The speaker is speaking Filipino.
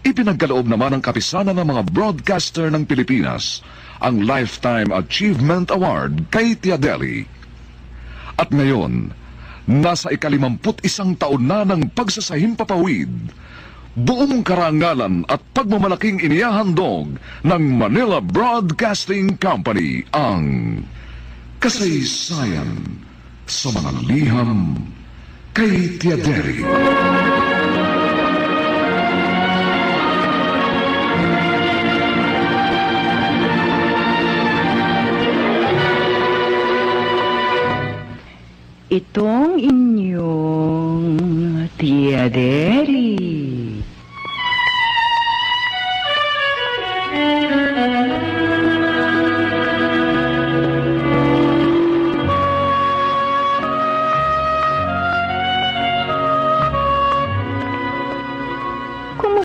Ipinagkaloob naman ng kapisanan ng mga broadcaster ng Pilipinas ang Lifetime Achievement Award kay Tia Deli. At ngayon, nasa ika-51 taon na ng pagsasahimpapawid, buong karangalan at pagmamalaking inihahandog ng Manila Broadcasting Company ang kasaysayan sa mga liham kay Tia Deli. Itong